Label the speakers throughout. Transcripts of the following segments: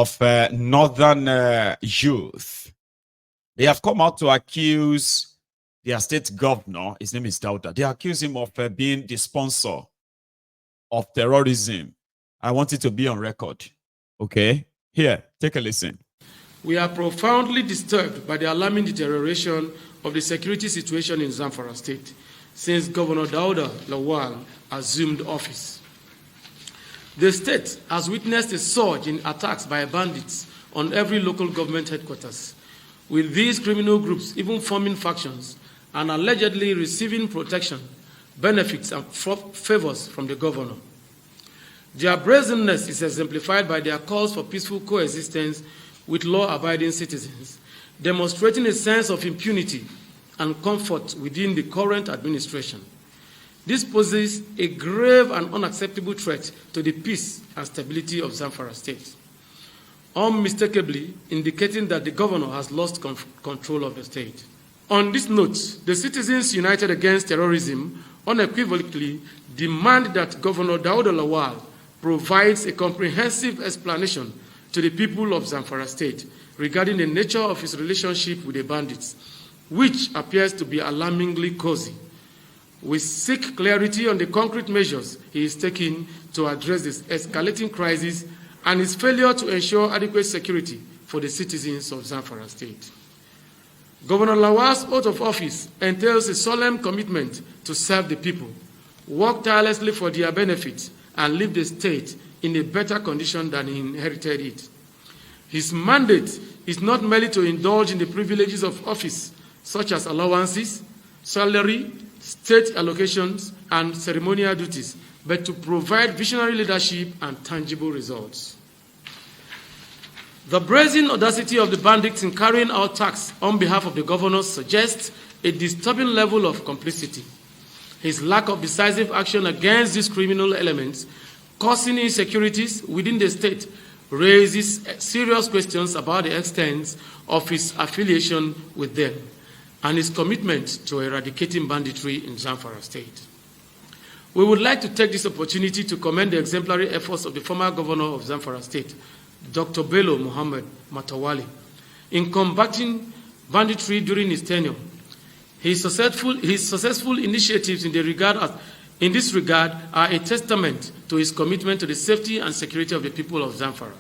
Speaker 1: of northern youth. They have come out to accuse their state governor, his name is Dauda. They accuse him of being the sponsor of terrorism. I want it to be on record. Okay? Here, take a listen.
Speaker 2: We are profoundly disturbed by the alarming deterioration of the security situation in Zamfara State since Governor Dauda Lawal assumed office. The state has witnessed a surge in attacks by bandits on every local government headquarters, with these criminal groups even forming factions and allegedly receiving protection, benefits, and favors from the governor. Their brazenness is exemplified by their calls for peaceful coexistence with law-abiding citizens, demonstrating a sense of impunity and comfort within the current administration. This poses a grave and unacceptable threat to the peace and stability of Zamfara State, unmistakably indicating that the governor has lost control of the state. On this note, the Citizens United Against Terrorism unequivocally demand that Governor Dauda Lawal provides a comprehensive explanation to the people of Zamfara State regarding the nature of his relationship with the bandits, which appears to be alarmingly cozy. We seek clarity on the concrete measures he is taking to address this escalating crisis and his failure to ensure adequate security for the citizens of Zamfara State. Governor Lawal's oath of office entails a solemn commitment to serve the people, work tirelessly for their benefit, and leave the state in a better condition than he inherited it. His mandate is not merely to indulge in the privileges of office, such as allowances, salary, state allocations, and ceremonial duties, but to provide visionary leadership and tangible results. The brazen audacity of the bandits in carrying out attacks on behalf of the governor suggests a disturbing level of complicity. His lack of decisive action against these criminal elements, causing insecurities within the state, raises serious questions about the extent of his affiliation with them and his commitment to eradicating banditry in Zamfara State. We would like to take this opportunity to commend the exemplary efforts of the former governor of Zamfara State, Dr. Bello Muhammad Matawali, in combating banditry during his tenure. His successful initiatives in this regard are a testament to his commitment to the safety and security of the people of Zamfara.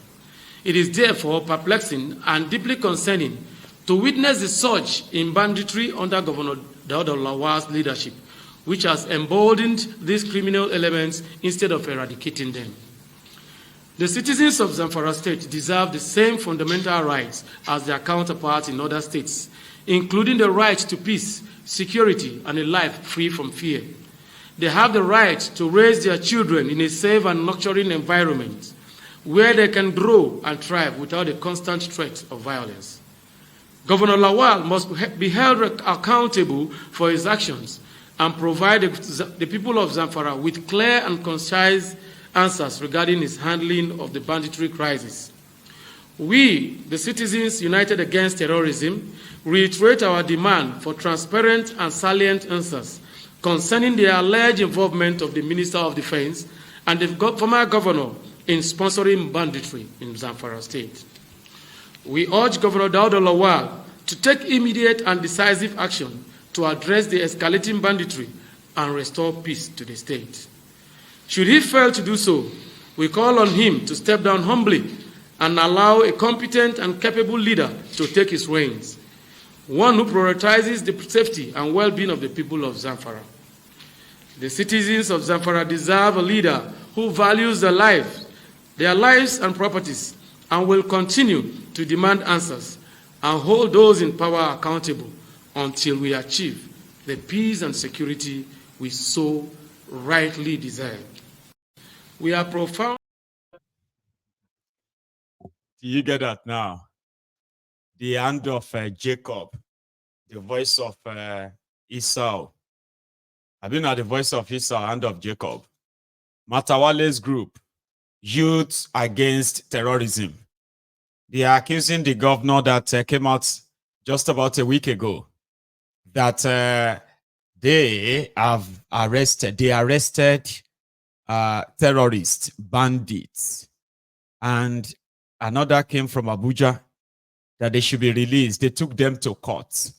Speaker 2: It is therefore perplexing and deeply concerning to witness the surge in banditry under Governor Dauda Lawal's leadership, which has emboldened these criminal elements instead of eradicating them. The citizens of Zamfara State deserve the same fundamental rights as their counterparts in other states, including the right to peace, security, and a life free from fear. They have the right to raise their children in a safe and nurturing environment where they can grow and thrive without a constant threat of violence. Governor Lawal must be held accountable for his actions and provide the people of Zamfara with clear and concise answers regarding his handling of the banditry crisis. We, the Citizens United Against Terrorism, reiterate our demand for transparent and salient answers concerning the alleged involvement of the Minister of Defense and the former governor in sponsoring banditry in Zamfara State. We urge Governor Dauda Lawal to take immediate and decisive action to address the escalating banditry and restore peace to the state. Should he fail to do so, we call on him to step down humbly and allow a competent and capable leader to take his reins, one who prioritizes the safety and well-being of the people of Zamfara. The citizens of Zamfara deserve a leader who values their lives and properties, and will continue to demand answers and hold those in power accountable until we achieve the peace and security we so rightly desire. We are profound.
Speaker 1: Do you get that now? The hand of Jacob, the voice of Esau. Have you not the voice of Esau, hand of Jacob? Matawale's group, Youth Against Terrorism. They are accusing the governor that came out just about a week ago that they arrested terrorists, bandits, and another came from Abuja that they should be released. They took them to court.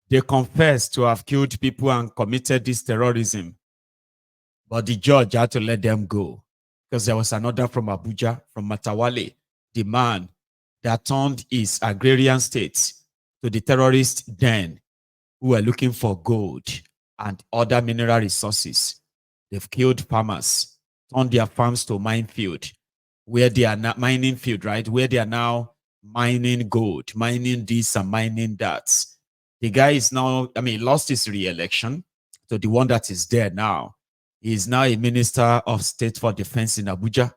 Speaker 1: They confessed to have killed people and committed this terrorism. But the judge had to let them go because there was another from Abuja, from Matawale, the man that turned his agrarian state to the terrorist den who were looking for gold and other mineral resources. They've killed farmers, turned their farms to minefield, where they are not mining field, right? Where they are now mining gold, mining this and mining that. The guy is now, lost his re-election. So the one that is there now is now a minister of state for defense in Abuja.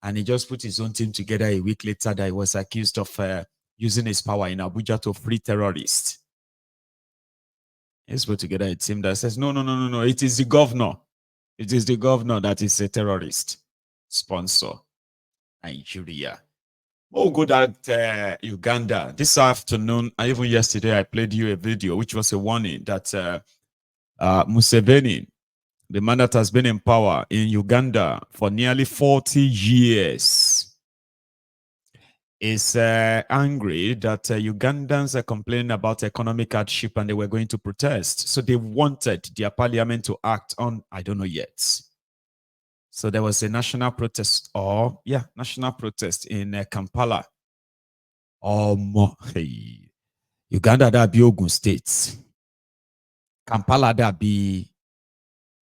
Speaker 1: And he just put his own team together a week later that he was accused of using his power in Abuja to free terrorists. He's put together a team that says, no. It is the governor. It is the governor that is a terrorist sponsor. Nigeria. Oh, good at Uganda. This afternoon, and even yesterday, I played you a video which was a warning that Museveni, the man that has been in power in Uganda for nearly 40 years, is angry that Ugandans are complaining about economic hardship and they were going to protest. So they wanted their parliament to act on, I don't know yet. So there was a national protest, national protest in Kampala. Uganda, that be Ogun State. Kampala, that be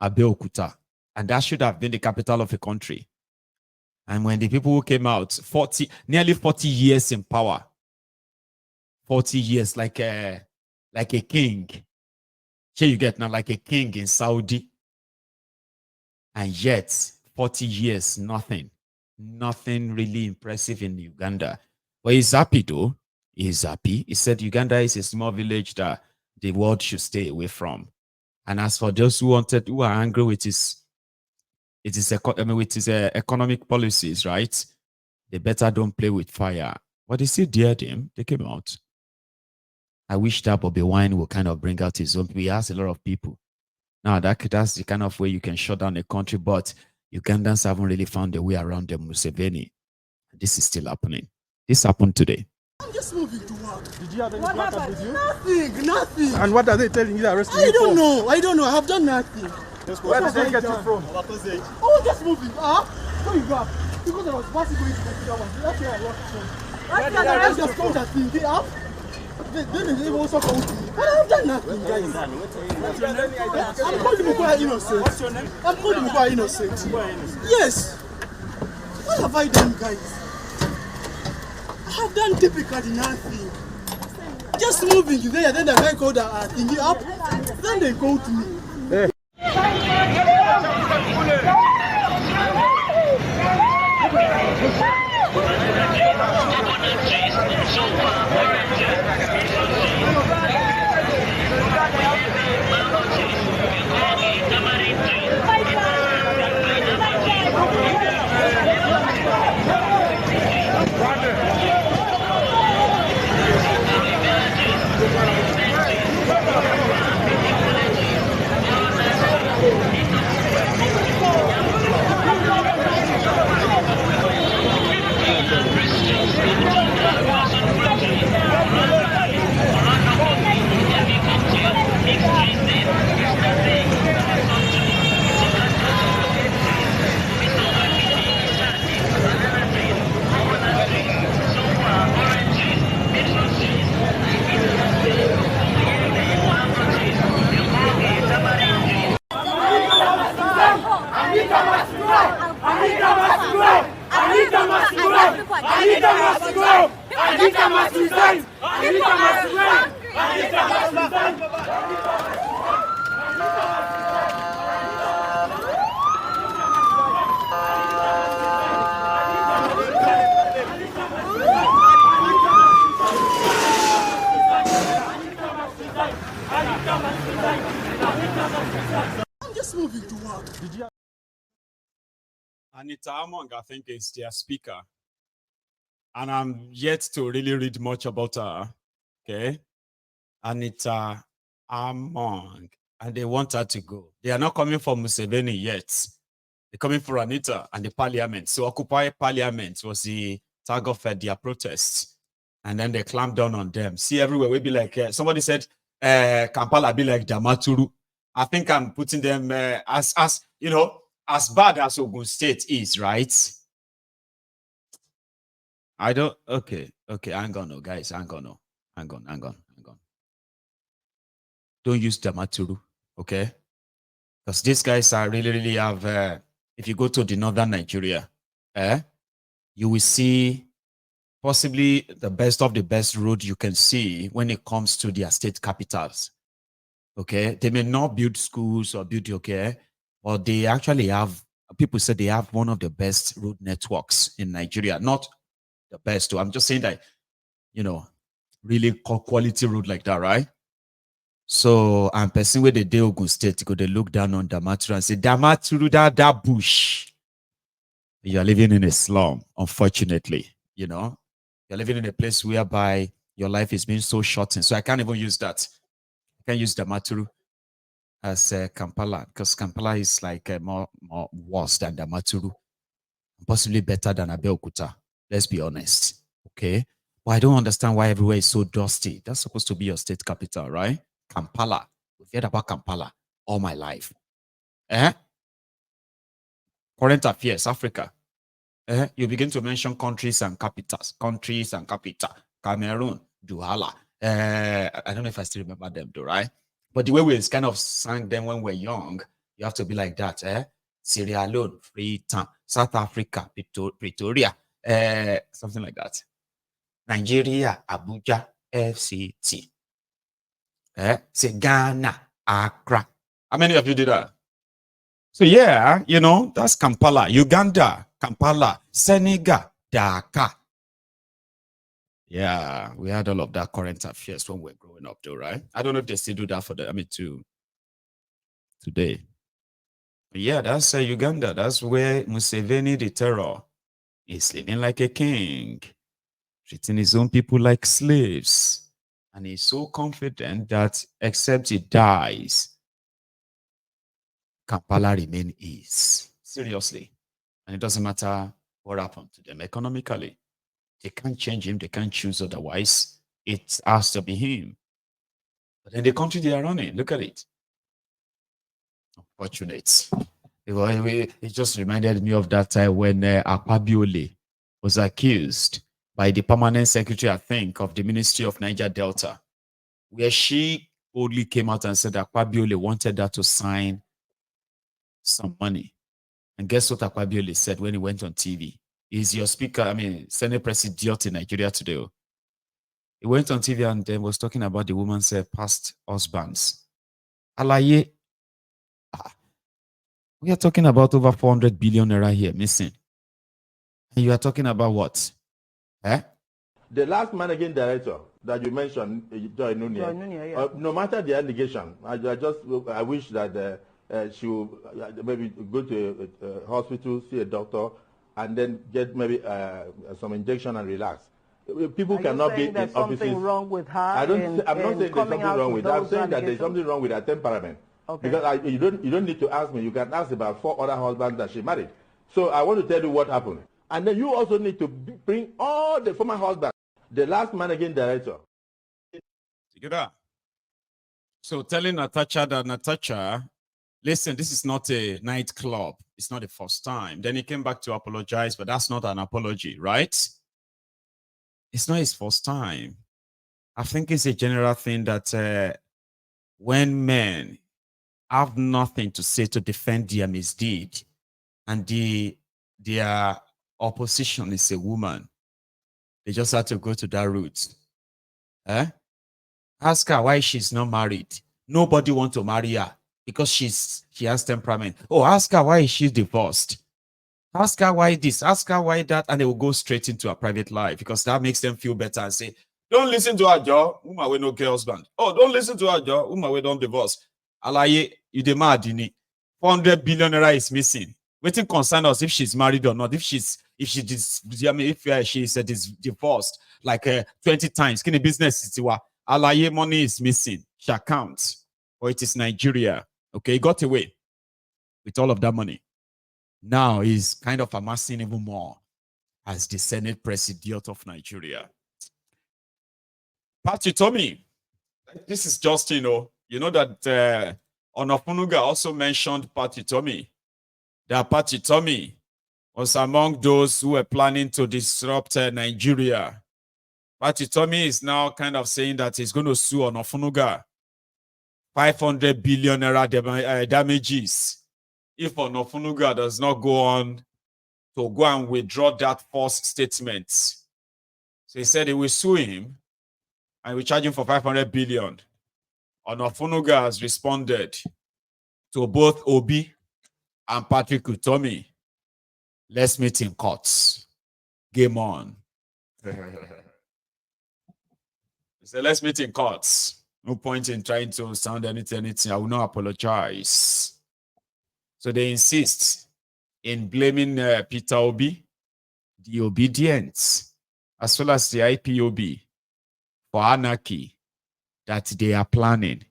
Speaker 1: Abeokuta. And that should have been the capital of a country. And when the people who came out, nearly 40 years in power, 40 years like a king. Here you get now like a king in Saudi. And yet, 40 years, nothing really impressive in Uganda. But he's happy though. He's happy. He said Uganda is a small village that the world should stay away from. And as for those who are angry with his economic policies, right? They better don't play with fire. But they still dared him. They came out. I wish that Bobby Wine will kind of bring out his own. He has a lot of people. Now, that's the kind of way you can shut down a country, but Ugandans haven't really found a way around the Museveni. This is still happening. This happened today.
Speaker 3: I'm just moving to work.
Speaker 4: Did you have any placard with you?
Speaker 3: Nothing.
Speaker 4: And what are they telling you that arresting you
Speaker 3: for? I don't know. I have done nothing.
Speaker 4: Where did they get you from?
Speaker 3: Oh, just moving. Where you go? Because I was passing going to the other one. That's where I lost from. Where did I just come that thing? They have. Then they also come to me. But I have done nothing, guys. I'm calling Mukwa innocent.
Speaker 4: What's your name?
Speaker 3: I'm calling Mukwa innocent. Yes. What have I done, guys? I have done typically nothing. Just moving there, then the guy called thingy up, then they go to me.
Speaker 4: Hey.
Speaker 3: I'm just moving to work.
Speaker 1: Anita Among, I think, is their speaker. And I'm yet to really read much about her. Okay. Anita Among. And they want her to go. They are not coming for Museveni yet. They're coming for Anita and the parliament. So Occupy Parliament was the tag of their protests. And then they clamp down on them. See, everywhere we be like, somebody said, Kampala be like Damaturu. I think I'm putting them as you know, as bad as Ogun State is, right? I don't, okay, hang on, guys, hang on. Don't use Damaturu, okay? Because these guys are really have, if you go to the northern Nigeria, you will see possibly the best of the best road you can see when it comes to their state capitals. Okay, they may not build schools or build, okay, but they actually have, people say they have one of the best road networks in Nigeria. Not the best, I'm just saying that, you know, really quality road like that, right? So I'm person where they do Ogun State, go they look down on Damaturu and say, Damaturu, that bush. You are living in a slum, unfortunately, you know. You're living in a place whereby your life is being so shortened. So I can't even use that. I can't use Damaturu as Kampala, because Kampala is like more worse than Damaturu, possibly better than Abeokuta. Let's be honest, okay? But I don't understand why everywhere is so dusty. That's supposed to be your state capital, right? Kampala. We've heard about Kampala all my life. Current affairs, Africa. You begin to mention countries and capitals. Cameroon, Douala. I don't know if I still remember them though, right? But the way we kind of sang them when we were young, you have to be like that. Sierra Leone, Freetown, South Africa, Pretoria, something like that. Nigeria, Abuja, FCT. Say Ghana, Accra. How many of you did that? So yeah, you know, that's Kampala, Uganda, Kampala, Senegal, Dakar. Yeah, we had all of that current affairs when we were growing up though, right? I don't know if they still do that for today. But yeah, that's Uganda. That's where Museveni, the terror, is living like a king, treating his own people like slaves. And he's so confident that except he dies, Kampala remain his. Seriously. And it doesn't matter what happened to them economically. They can't change him. They can't choose otherwise. It has to be him. But in the country they are running, look at it. Unfortunate. It just reminded me of that time when Akpabiole was accused by the permanent secretary, I think, of the Ministry of Niger Delta, where she boldly came out and said that Akpabiole wanted her to sign some money. And guess what Akpabiole said when he went on TV? He's your speaker, Senate President in Nigeria today. He went on TV and then was talking about the woman's past husbands. Alaye, we are talking about over 400 billion naira here missing. And you are talking about what?
Speaker 5: The last managing director that you mentioned, Joy Nunia, yeah. No matter the allegation, I wish that she would maybe go to a hospital, see a doctor, and then get maybe some injection and relax. People cannot be in offices.
Speaker 6: Something wrong with her?
Speaker 5: I'm not saying there's something wrong with her. I'm saying that there's something wrong with her temperament. Okay. Because you don't need to ask me. You can ask about 4 other husbands that she married. So I want to tell you what happened. And then you also need to bring all the former husbands. The last managing director.
Speaker 1: So telling Natasha that Natasha, listen, this is not a nightclub. It's not the first time. Then he came back to apologize, but that's not an apology, right? It's not his first time. I think it's a general thing that when men have nothing to say to defend their misdeed, and their opposition is a woman, they just have to go to that route. Ask her why she's not married. Nobody wants to marry her because she has temperament. Oh, ask her why she's divorced. Ask her why this, ask her why that, and they will go straight into her private life because that makes them feel better and say, don't listen to her, Joe. Woman with no care husband. Oh, don't listen to her, Joe. Woman with don't divorce. Alaye, you the mad, 400 billion naira is missing. Waiting concern us if she's married or not. If she's divorced like 20 times, can the business is Alaye money is missing. She accounts, or it is Nigeria. Okay, he got away with all of that money. Now he's kind of amassing even more. as the Senate President of Nigeria. Patty Tommy, this is just, you know that Onofunuga also mentioned Patty Tommy. That Patty Tommy was among those who were planning to disrupt Nigeria. Patty Tommy is now kind of saying that he's going to sue Onofunuga 500 billion naira damages if Onofunuga does not go on to go and withdraw that false statement. So he said he will sue him and we charge him for 500 billion. Onofunuga has responded to both Obi and Patrick Utomi. Let's meet in courts. Game on. He said, let's meet in courts. No point in trying to sound anything. I will not apologize. So they insist in blaming Peter Obi, the obedience, as well as the IPOB for anarchy that they are planning.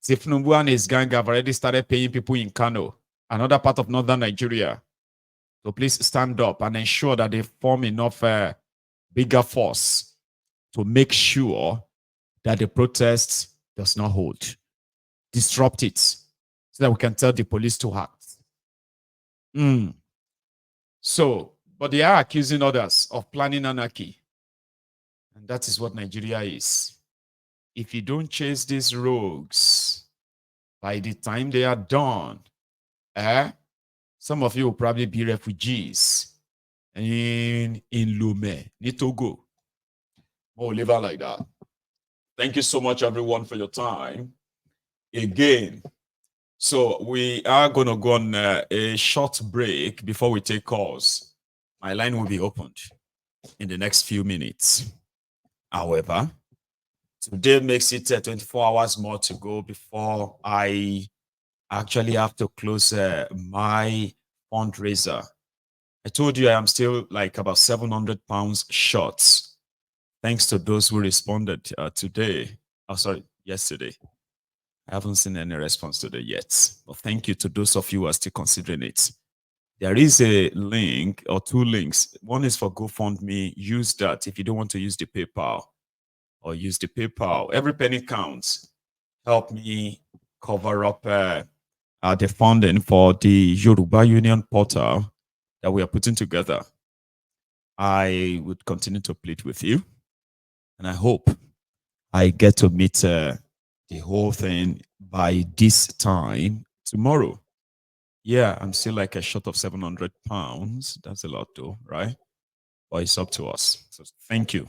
Speaker 1: Tifnubu and his gang have already started paying people in Kano, another part of northern Nigeria. So please stand up and ensure that they form enough bigger force to make sure that the protest does not hold. Disrupt it so that we can tell the police to act. So, but they are accusing others of planning anarchy. And that is what Nigeria is. If you don't chase these rogues, by the time they are done, some of you will probably be refugees in Lomé, Nitogo. Or live out like that. Thank you so much, everyone, for your time. Again, so we are going to go on a short break before we take calls. My line will be opened in the next few minutes. However, today makes it 24 hours more to go before I actually have to close my fundraiser. I told you I am still like about 700 pounds short. Thanks to those who responded yesterday. I haven't seen any response today yet. But thank you to those of you who are still considering it. There is a link or two links. One is for GoFundMe. Use that if you don't want to use the PayPal. Or use the PayPal. Every penny counts. Help me cover up the funding for the Yoruba Union portal that we are putting together. I would continue to plead with you. And I hope I get to meet the whole thing by this time tomorrow. Yeah, I'm still like a short of 700 pounds. That's a lot though, right? But it's up to us. So thank you.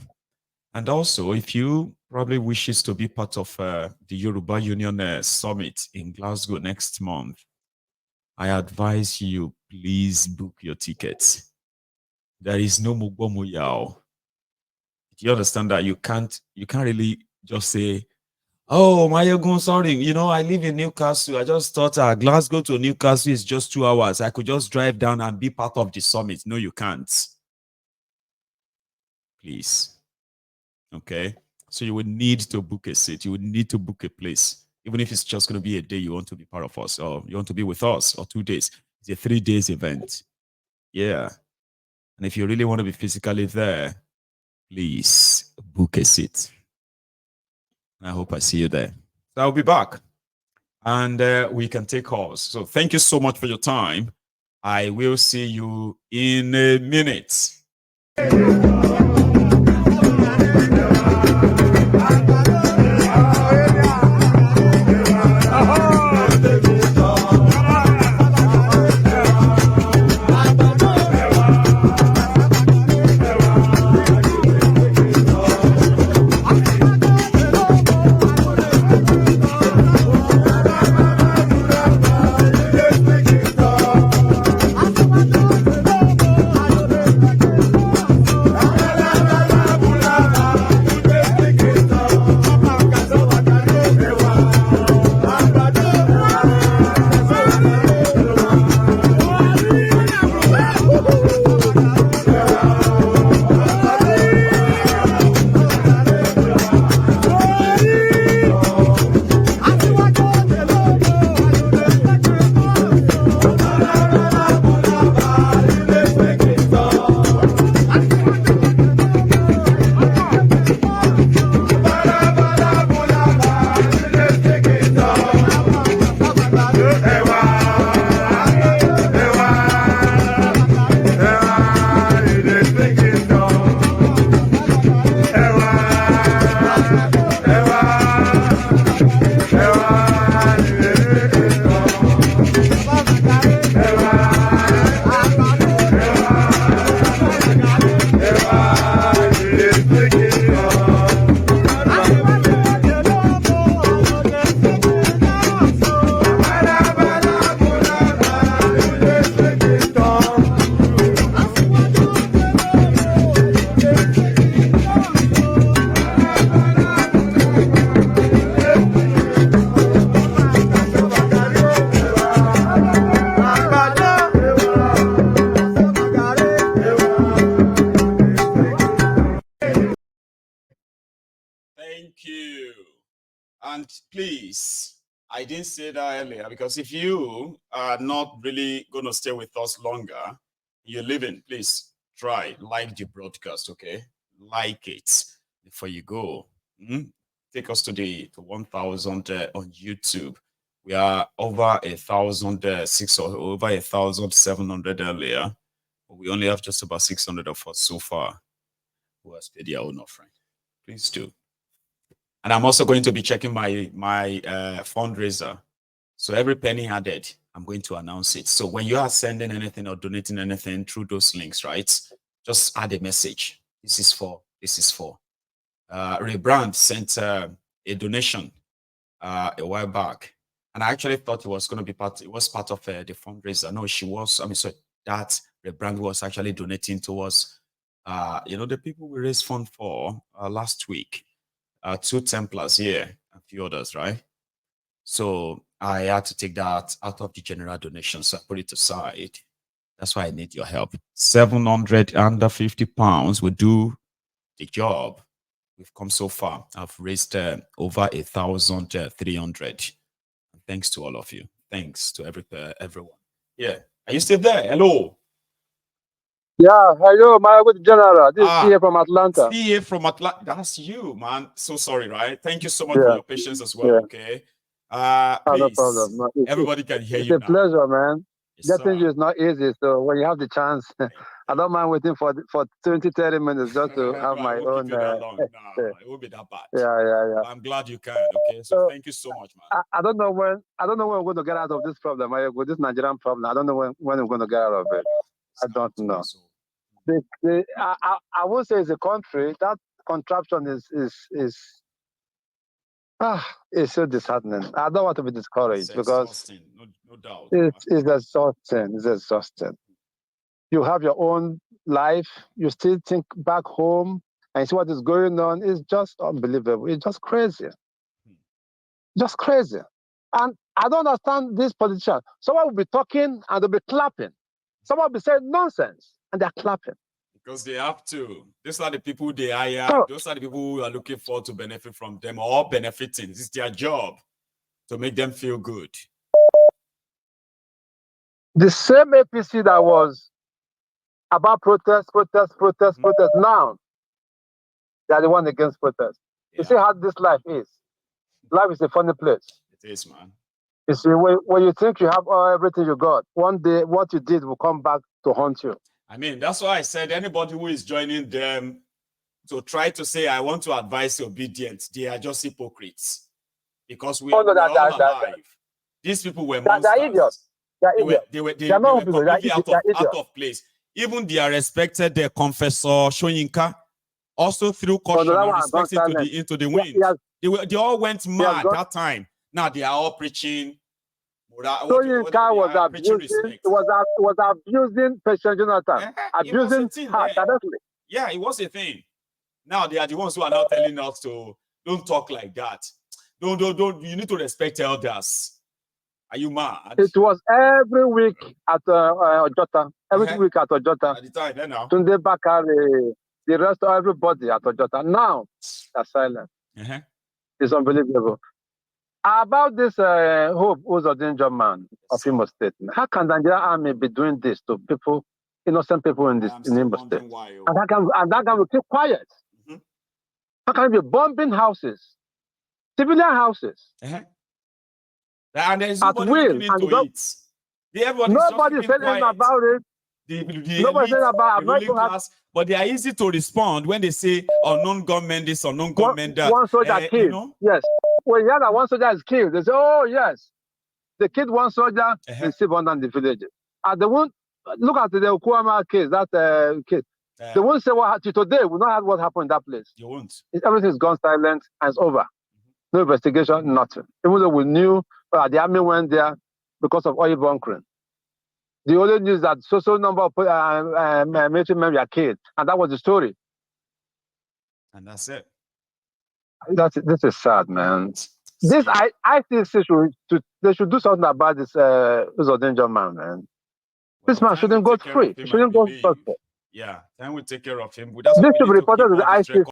Speaker 1: And also, if you probably wishes to be part of the Yoruba Union Summit in Glasgow next month, I advise you, please book your tickets. There is no Mugbomu Yao. Do you understand that you can't really just say, oh, Mayogun, sorry, I live in Newcastle. I just thought Glasgow to Newcastle is just 2 hours. I could just drive down and be part of the summit. No, you can't. Please. Okay, so you would need to book a seat. You would need to book a place, even if it's just going to be a day you want to be part of us, or you want to be with us, or 2 days. It's a 3 days event. Yeah, and if you really want to be physically there, please book a seat. I hope I see you there. So I'll be back, and we can take calls. So thank you so much for your time. I will see you in a minute. Thank you. And please, I didn't say that earlier because if you are not really going to stay with us longer, you're leaving, please try, like the broadcast, okay? Like it before you go. Take us to 1,000 on YouTube. We are over 1,006 or over 1,700 earlier. But we only have just about 600 of us so far who has paid their own offering. Please do. And I'm also going to be checking my fundraiser. So every penny added, I'm going to announce it. So when you are sending anything or donating anything through those links, right? Just add a message. This is for. Rebrand sent a donation a while back. And I actually thought it was going to be part of the fundraiser. No, she was. So that Rebrand was actually donating towards, the people we raised fund for last week. 2 Templars here, a few others, right? So I had to take that out of the general donation, so I put it aside. That's why I need your help. 750 pounds will do the job. We've come so far. I've raised over 1,300. Thanks to all of you. Thanks to everyone. Yeah. Are you still there? Hello.
Speaker 6: Yeah, hello, my good general. This is CA from Atlanta.
Speaker 1: CA from Atlanta. That's you, man. So sorry, right? Thank you so much for your patience as well, okay? Please,
Speaker 6: no problem. No,
Speaker 1: everybody can hear you now.
Speaker 6: It's a pleasure, man.
Speaker 1: Yes,
Speaker 6: Getting you is not easy, so when you have the chance, I don't mind waiting for 20, 30 minutes just to have my own.
Speaker 1: Keep you that long. No, it won't be that bad.
Speaker 6: Yeah.
Speaker 1: I'm glad you can, okay? So thank you so much, man.
Speaker 6: I don't know when we're going to get out of this problem, with this Nigerian problem. I don't know when we're going to get out of it. I don't know. I would say it's a country. That contraption is so disheartening. I don't want to be discouraged because
Speaker 1: no doubt.
Speaker 6: It's exhausting. It's exhausting. You have your own life. You still think back home and see what is going on. It's just unbelievable. It's just crazy. Just crazy. And I don't understand these politicians. Someone will be talking and they'll be clapping. Someone will be saying nonsense and they're clapping.
Speaker 1: Because they have to. These are the people they hire. Those are the people who are looking forward to benefit from them or benefiting. It's their job to make them feel good.
Speaker 6: The same APC that was about protest. Now, they are the one against protest. Yeah. You see how this life is. Life is a funny place.
Speaker 1: It is, man.
Speaker 6: You see, when you think you have everything you got, one day what you did will come back to haunt you.
Speaker 1: I mean, that's why I said anybody who is joining them to try to say, I want to advise obedience, they are just hypocrites. Because we are all alive. These people were monsters.
Speaker 6: They're idiots.
Speaker 1: They were completely out of place. Even their respected confessor, Shoyinka, also threw caution and respect into the wind. They all went mad that time. Now they are all preaching.
Speaker 6: Shoyinka was abusing President Jonathan. Abusing her directly.
Speaker 1: Yeah, it was a thing. Now they are the ones who are now telling us to don't talk like that. Don't. You need to respect elders. Are you mad?
Speaker 6: It was every week at Ojota. Every week at Ojota.
Speaker 1: At the time, then now.
Speaker 6: Tunde Bakare, the rest of everybody at Ojota. Now, they're silent. It's unbelievable. About this Hope Uzodinjo man of Imo State, how can the Nigerian army be doing this to people, innocent people in Imo State? And that guy will keep quiet. How can he be bombing houses, civilian houses?
Speaker 1: And there's nobody looking into it.
Speaker 6: Nobody said anything about it.
Speaker 1: Nobody said about it. But they are easy to respond when they say unknown gunmen this, unknown gunmen that.
Speaker 6: One soldier killed. Yes. When you hear that one soldier is killed, they say, oh, yes. They killed one soldier in Sibon and the villages. And they won't look at the Okuama case, that case. They won't say what today. We don't have what happened in that place.
Speaker 1: You won't.
Speaker 6: Everything's gone silent and it's over. No investigation, nothing. Even though we knew the army went there because of oil bunkering. The only news that so number of military men were killed, and that was the story.
Speaker 1: And that's it.
Speaker 6: This is sad, man. This I think they should do something about this Uzodinjo man, man. This man shouldn't go free. He shouldn't go suspect.
Speaker 1: Yeah, then we take care of him.
Speaker 6: This should be reported to the ICC.